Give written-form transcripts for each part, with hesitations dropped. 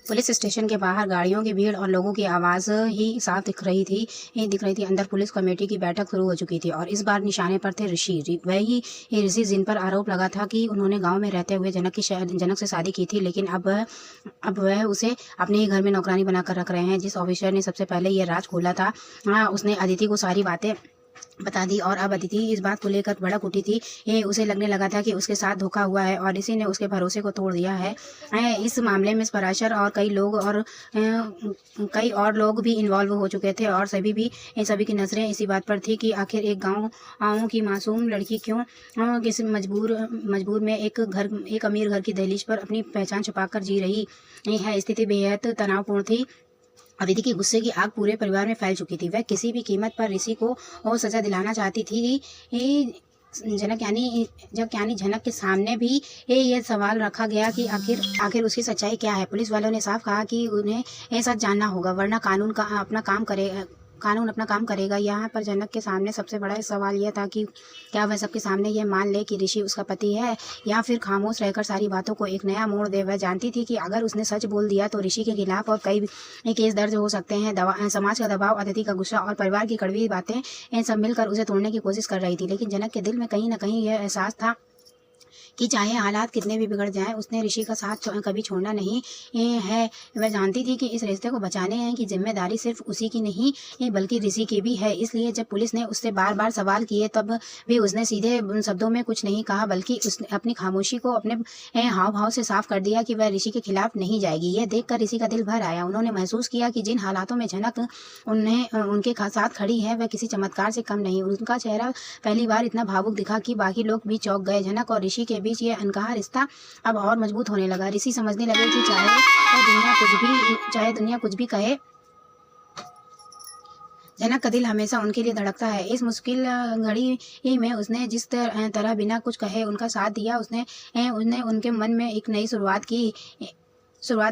Police station के बाहर गाड़ियों की भीड़ और लोगों की आवाज़ ही साफ दिख रही थी। अंदर पुलिस कमेटी की बैठक शुरू हो चुकी थी और इस बार निशाने पर थे ऋषि। वही ऋषि जिन पर आरोप लगा था कि उन्होंने गांव में रहते हुए जनक से शादी की थी, लेकिन अब वह उसे अपने ही घर में नौकरानी बनाकर रख रहे हैं। जिस ऑफिसर ने सबसे पहले ये राज खोला था, उसने अदिति को सारी बातें बता दी और अब अदिति इस बात को लेकर भड़क उठी थी। ये उसे लगने लगा था कि उसके साथ धोखा हुआ है और इसी ने उसके भरोसे को तोड़ दिया है। इस मामले में पराशर और कई और लोग भी इन्वॉल्व हो चुके थे और सभी की नजरें इसी बात पर थी कि आखिर एक गाँव की मासूम लड़की क्यों किसी मजबूर में एक अमीर घर की दहलीज पर अपनी पहचान छुपाकर जी रही है। स्थिति बेहद तनावपूर्ण थी। अदिति की गुस्से की आग पूरे परिवार में फैल चुकी थी। वह किसी भी कीमत पर ऋषि को सजा दिलाना चाहती थी। जनक के सामने भी ये सवाल रखा गया कि आखिर उसकी सच्चाई क्या है। पुलिस वालों ने साफ कहा कि उन्हें ये सच जानना होगा, वरना कानून अपना काम करेगा। यहाँ पर जनक के सामने सबसे बड़ा सवाल यह था कि क्या वह सबके सामने यह मान ले कि ऋषि उसका पति है, या फिर खामोश रहकर सारी बातों को एक नया मोड़ दे। वह जानती थी कि अगर उसने सच बोल दिया तो ऋषि के खिलाफ और कई केस दर्ज हो सकते हैं। समाज का दबाव, अदिति का गुस्सा और परिवार की कड़वी बातें सब मिलकर उसे तोड़ने की कोशिश कर रही थी। लेकिन जनक के दिल में कहीं न कहीं यह एहसास था कि चाहे हालात कितने भी बिगड़ जाएं, उसने ऋषि का साथ कभी छोड़ना नहीं है। वह जानती थी कि इस रिश्ते को बचाने की जिम्मेदारी सिर्फ उसी की नहीं बल्कि ऋषि की भी है। इसलिए जब पुलिस ने उससे बार बार सवाल किए तब भी उसने सीधे शब्दों में कुछ नहीं कहा, बल्कि उसने अपनी खामोशी को अपने हाव भाव से साफ कर दिया कि वह ऋषि के खिलाफ नहीं जाएगी। यह देखकर ऋषि का दिल भर आया। उन्होंने महसूस किया कि जिन हालातों में जनक उनके साथ खड़ी है वह किसी चमत्कार से कम नहीं। उनका चेहरा पहली बार इतना भावुक दिखा कि बाकी लोग भी चौंक गए। जनक और ऋषि के बीच ये अनकहा रिश्ता अब और मजबूत होने लगा। ऋषि समझने लगे कि चाहे दुनिया कुछ भी कहे, जनक का दिल हमेशा उनके लिए धड़कता है। इस मुश्किल घड़ी में उसने जिस तरह बिना कुछ कहे उनका साथ दिया, उसने उनके मन में एक नई शुरुआत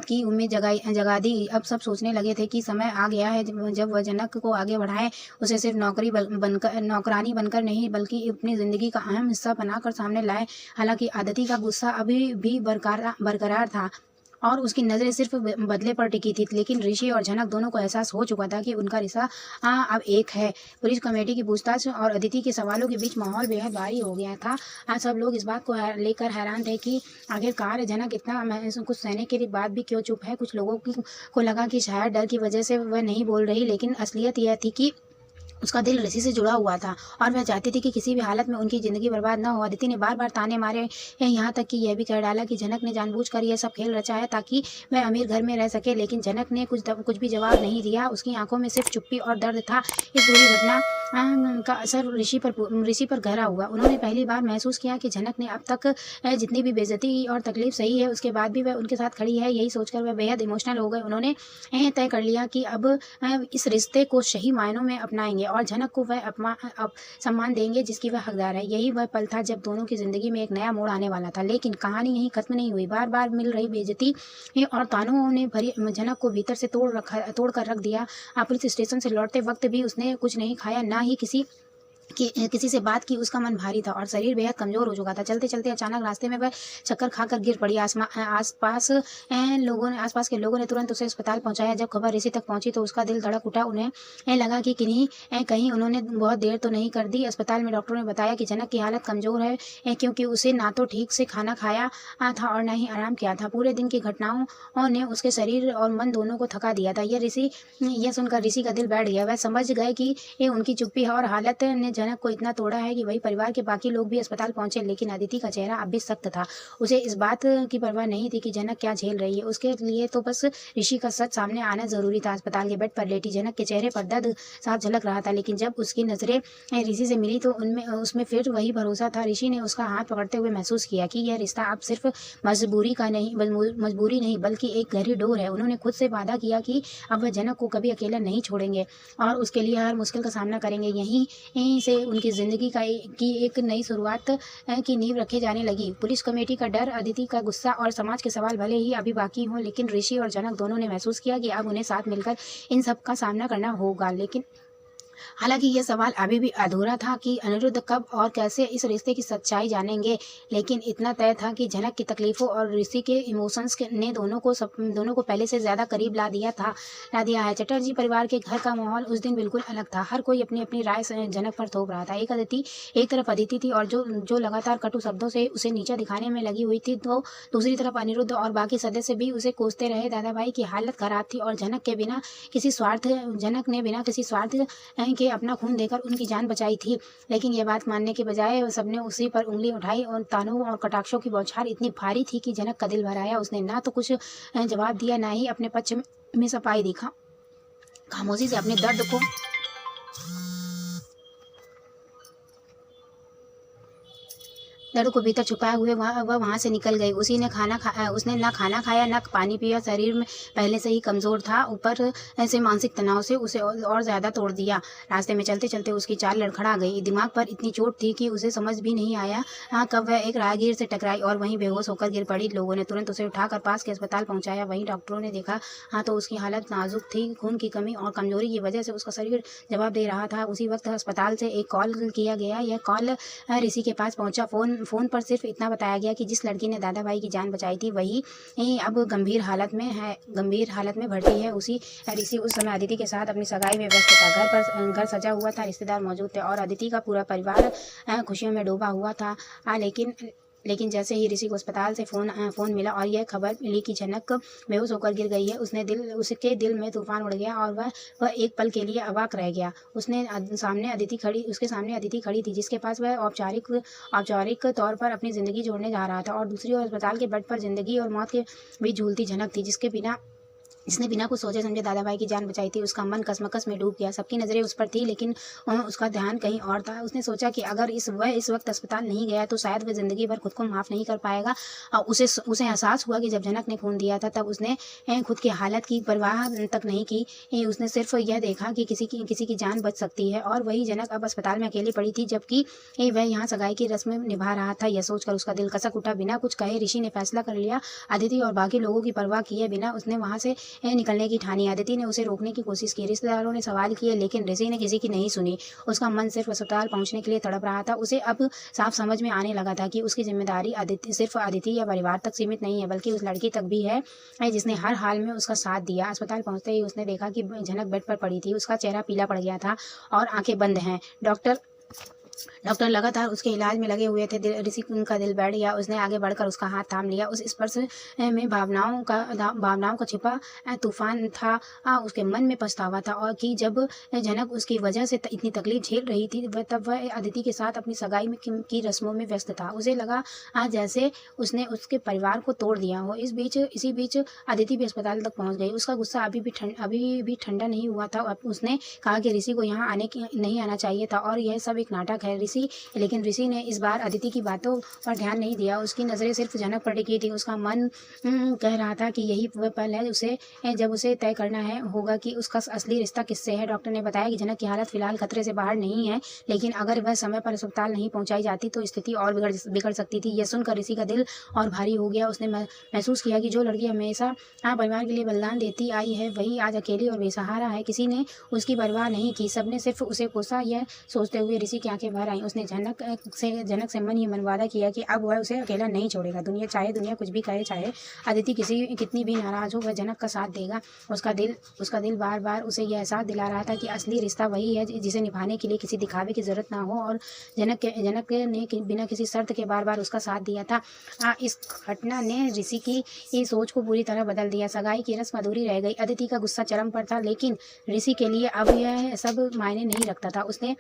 की उम्मीद जगा दी। अब सब सोचने लगे थे कि समय आ गया है जब वह जनक को आगे बढ़ाएं, उसे सिर्फ नौकरानी बनकर नहीं बल्कि अपनी जिंदगी का अहम हिस्सा बनाकर सामने लाए। हालांकि अदिति का गुस्सा अभी भी बरकरार था और उसकी नज़रें सिर्फ बदले पर टिकी थी, लेकिन ऋषि और जनक दोनों को एहसास हो चुका था कि उनका रिश्ता अब एक है। पुलिस कमेटी की पूछताछ और अदिति के सवालों के बीच माहौल बेहद भारी हो गया था। आज सब लोग इस बात को लेकर हैरान थे कि आखिरकार जनक इतना कुछ सहने के बाद भी क्यों चुप है। कुछ लोगों को लगा कि शायद डर की वजह से वह नहीं बोल रही, लेकिन असलियत यह थी कि उसका दिल ऋषि से जुड़ा हुआ था और वह चाहती थी कि किसी भी हालत में उनकी जिंदगी बर्बाद न हो। अदिति ने बार बार ताने मारे, यहाँ तक कि यह भी कह डाला कि जनक ने जानबूझकर यह सब खेल रचा है ताकि वह अमीर घर में रह सके, लेकिन जनक ने कुछ भी जवाब नहीं दिया। उसकी आंखों में सिर्फ चुप्पी और दर्द था। इस बुरी घटना का असर ऋषि पर गहरा हुआ। उन्होंने पहली बार महसूस किया कि जनक ने अब तक जितनी भी बेइज्जती और तकलीफ सही है, उसके बाद भी वह उनके साथ खड़ी है। यही सोचकर वह बेहद इमोशनल हो गए। उन्होंने तय कर लिया कि अब इस रिश्ते को सही मायनों में अपनाएंगे और जनक को वह अब सम्मान देंगे जिसकी वह हकदार है। यही वह पल था जब दोनों की जिंदगी में एक नया मोड़ आने वाला था। लेकिन कहानी यहीं खत्म नहीं हुई। बार बार मिल रही बेइज्जती और तानों ने भरी जनक को भीतर से तोड़ कर रख दिया। पुलिस स्टेशन से लौटते वक्त भी उसने कुछ नहीं खाया, ना ही किसी से बात की। उसका मन भारी था और शरीर बेहद कमजोर हो चुका था। चलते चलते अचानक रास्ते में वह चक्कर खाकर गिर पड़ी। आसपास के लोगों ने तुरंत उसे अस्पताल पहुंचाया। जब खबर ऋषि तक पहुंची तो उसका दिल धड़क उठा। उन्हें लगा कि कहीं उन्होंने बहुत देर तो नहीं कर दी। अस्पताल में डॉक्टरों ने बताया कि जनक की हालत कमजोर है क्योंकि उसे ना तो ठीक से खाना खाया था और न ही आराम किया था। पूरे दिन की घटनाओं ने उसके शरीर और मन दोनों को थका दिया था। यह सुनकर ऋषि का दिल बैठ गया। वह समझ गए कि उनकी चुप्पी और हालत ने जनक को इतना तोड़ा है कि वही परिवार के बाकी लोग भी अस्पताल पहुंचे। लेकिन अदिति का चेहरा अब भी सख्त था। उसे इस बात की परवाह नहीं थी कि जनक क्या झेल रही है। उसके लिए तो बस ऋषि का सच सामने आना जरूरी था। अस्पताल के बेड पर लेटी जनक के चेहरे पर दर्द साफ झलक रहा था, लेकिन जब उसकी नजरें ऋषि से मिली तो उसमें फिर वही भरोसा था। ऋषि ने उसका हाथ पकड़ते हुए महसूस किया कि यह रिश्ता अब सिर्फ मजबूरी नहीं बल्कि एक गहरी डोर है। उन्होंने खुद से वादा किया कि अब वह जनक को कभी अकेला नहीं छोड़ेंगे और उसके लिए हर मुश्किल का सामना करेंगे। यहीं से उनकी जिंदगी की एक नई शुरुआत की नींव रखे जाने लगी। पुलिस कमेटी का डर, अदिति का गुस्सा और समाज के सवाल भले ही अभी बाकी हों, लेकिन ऋषि और जनक दोनों ने महसूस किया कि अब उन्हें साथ मिलकर इन सब का सामना करना होगा। लेकिन हालांकि यह सवाल अभी भी अधूरा था कि अनिरुद्ध कब और कैसे इस रिश्ते की सच्चाई जानेंगे, लेकिन इतना तय था कि जनक की तकलीफों और ऋषि के इमोशंस ने दोनों को पहले से ज्यादा करीब ला दिया है। चटर्जी परिवार के घर का माहौल उस दिन बिल्कुल अलग था। हर कोई अपनी अपनी राय से जनक पर थोप रहा था। एक तरफ अदिति थी और जो लगातार कटु शब्दों से उसे नीचा दिखाने में लगी हुई थी, तो दूसरी तरफ अनिरुद्ध और बाकी सदस्य भी उसे कोसते रहे। दादाभाई की हालत खराब थी और जनक ने बिना किसी स्वार्थ के अपना खून देकर उनकी जान बचाई थी। लेकिन यह बात मानने के बजाय सबने उसी पर उंगली उठाई और तानों और कटाक्षों की बौछार इतनी भारी थी कि जनक का दिल भर आया। उसने ना तो कुछ जवाब दिया, ना ही अपने पक्ष में सफाई दिखा। खामोशी से अपने दर्द को भीतर छुपाए हुए वह वहाँ से निकल गई। उसने ना खाना खाया, ना पानी पिया। शरीर में पहले से ही कमजोर था, ऊपर से मानसिक तनाव से उसे और ज्यादा तोड़ दिया। रास्ते में चलते चलते उसकी चाल लड़खड़ा गई। दिमाग पर इतनी चोट थी कि उसे समझ भी नहीं आया कब वह एक राहगीर से टकराई और वहीं बेहोश होकर गिर पड़ी। लोगों ने तुरंत उसे उठाकर पास के अस्पताल पहुंचाया। वहीं डॉक्टरों ने देखा तो उसकी हालत नाजुक थी। खून की कमी और कमजोरी की वजह से उसका शरीर जवाब दे रहा था। उसी वक्त अस्पताल से एक कॉल किया गया। यह कॉल ऋषि के पास पहुंचा। फोन पर सिर्फ इतना बताया गया कि जिस लड़की ने दादाभाई की जान बचाई थी वही अब गंभीर हालत में भर्ती है। ऋषि उस समय अदिति के साथ अपनी सगाई में व्यस्त था। घर सजा हुआ था, रिश्तेदार मौजूद थे और अदिति का पूरा परिवार खुशियों में डूबा हुआ था। लेकिन जैसे ही ऋषि को अस्पताल से फोन मिला और यह खबर मिली कि जनक बेहोश होकर गिर गई है, उसके दिल में तूफान उड़ गया और वह एक पल के लिए अवाक रह गया। उसके सामने अदिति खड़ी थी, जिसके पास वह औपचारिक तौर पर अपनी जिंदगी जोड़ने जा रहा था, और दूसरी ओर अस्पताल के बेड पर जिंदगी और मौत के बीच झूलती जनक थी, जिसने बिना कुछ सोचे समझे दादाभाई की जान बचाई थी। उसका मन कसमकस में डूब गया। सबकी नजरें उस पर थी, लेकिन उसका ध्यान कहीं और था। उसने सोचा कि अगर वह इस वक्त अस्पताल नहीं गया तो शायद वह जिंदगी भर खुद को माफ नहीं कर पाएगा। उसे एहसास हुआ कि जब जनक ने खून दिया था तब उसने खुद की हालत की परवाह तक नहीं की। उसने सिर्फ यह देखा कि किसी की जान बच सकती है, और वही जनक अब अस्पताल में अकेली पड़ी थी, जबकि वह यहाँ सगाई की रस्म निभा रहा था। यह सोचकर उसका दिल कसक उठा। बिना कुछ कहे ऋषि ने फैसला कर लिया। अदिति और बाकी लोगों की परवाह किए बिना उसने वहां से निकलने की ठानी। अदिति ने उसे रोकने की कोशिश की, रिश्तेदारों ने सवाल किए, लेकिन ऋषि ने किसी की नहीं सुनी। उसका मन सिर्फ अस्पताल पहुंचने के लिए तड़प रहा था। उसे अब साफ समझ में आने लगा था कि उसकी जिम्मेदारी सिर्फ अदिति या परिवार तक सीमित नहीं है, बल्कि उस लड़की तक भी है जिसने हर हाल में उसका साथ दिया। अस्पताल पहुंचते ही उसने देखा कि जनक बेड पर पड़ी थी। उसका चेहरा पीला पड़ गया था और आंखें बंद हैं। डॉक्टर लगातार उसके इलाज में लगे हुए थे। ऋषि का दिल बैठ गया। उसने आगे बढ़कर उसका हाथ थाम लिया। उस स्पर्श में भावनाओं का छिपा तूफान था। उसके मन में पछतावा था और कि जब जनक उसकी वजह से इतनी तकलीफ झेल रही थी, तब वह अदिति के साथ अपनी सगाई में की रस्मों में व्यस्त था। उसे लगा जैसे उसने उसके परिवार को तोड़ दिया हो। इसी बीच अदिति भी अस्पताल तक पहुंच गई। उसका गुस्सा अभी भी ठंडा नहीं हुआ था। उसने कहा कि ऋषि को यहाँ नहीं आना चाहिए था और यह सब एक नाटक है। लेकिन ऋषि ने इस बार अदिति की बातों पर ध्यान नहीं दिया। उसकी नजरें सिर्फ जनक पर टिकी थी। उसका मन कह रहा था कि यही वह पल है जब उसे तय करना होगा कि उसका असली रिश्ता किससे है। डॉक्टर ने बताया कि जनक की हालत फिलहाल खतरे से बाहर नहीं है, लेकिन अगर वह समय पर अस्पताल नहीं पहुंचाई जाती तो स्थिति और बिगड़ सकती थी। यह सुनकर ऋषि का दिल और भारी हो गया। उसने महसूस किया कि जो लड़की हमेशा परिवार के लिए बलिदान देती आई है, वही आज अकेली और बेसहारा है। किसी ने उसकी परवाह नहीं की, सबने सिर्फ उसे कोसा। यह सोचते हुए ऋषि की आंखें भर आई। उसने जनक से मन ही मन वादा किया कि अब वह उसे अकेला नहीं छोड़ेगा। दुनिया कुछ भी कहे, चाहे अदिति कितनी भी नाराज हो, वह जनक का साथ देगा। उसका दिल बार बार उसे यह एहसास दिला रहा था कि असली रिश्ता वही है जिसे निभाने के लिए किसी दिखावे की जरूरत ना हो, और जनक ने बिना किसी शर्त के बार बार उसका साथ दिया था। इस घटना ने ऋषि की सोच को पूरी तरह बदल दिया। सगाई की रस्म अधूरी रह गई। अदिति का गुस्सा चरम पर था, लेकिन ऋषि के लिए अब यह सब मायने नहीं रखता था। उसके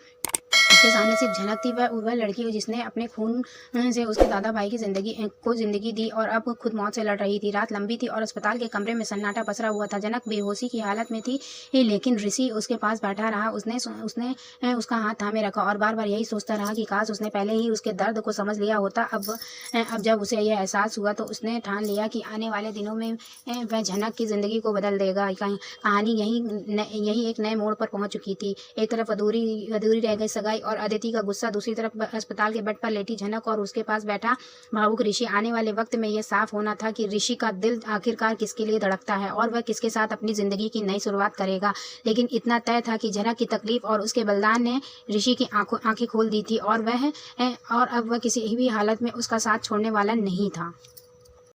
सामने सिर्फ झलक थी। वह लड़की जिसने अपने खून से उसके दादा भाई की जिंदगी दी और अब खुद मौत से लड़ रही थी। रात लंबी थी और अस्पताल के कमरे में सन्नाटा पसरा हुआ था। जनक बेहोशी की हालत में थी, लेकिन ऋषि उसके पास बैठा रहा। उसने उसका हाथ थामे रखा और बार बार यही सोचता रहा कि काश उसने पहले ही उसके दर्द को समझ लिया होता। अब जब उसे यह एहसास हुआ तो उसने ठान लिया कि आने वाले दिनों में वह जनक की जिंदगी को बदल देगा। कहानी यही एक नए मोड़ पर पहुंच चुकी थी। एक तरफ अधूरी रह गई सगाई और और अदिति का गुस्सा। दूसरी तरफ अस्पताल के बेड पर लेटी झनक और उसके पास बैठा भावुक ऋषि। आने वाले वक्त में यह साफ होना था कि ऋषि का दिल आखिरकार किसके लिए धड़कता है और वह किसके साथ अपनी जिंदगी की नई शुरुआत करेगा। लेकिन इतना तय था कि झनक की तकलीफ और उसके बलिदान ने ऋषि की आंखें खोल दी थी और अब वह किसी भी हालत में उसका साथ छोड़ने वाला नहीं था।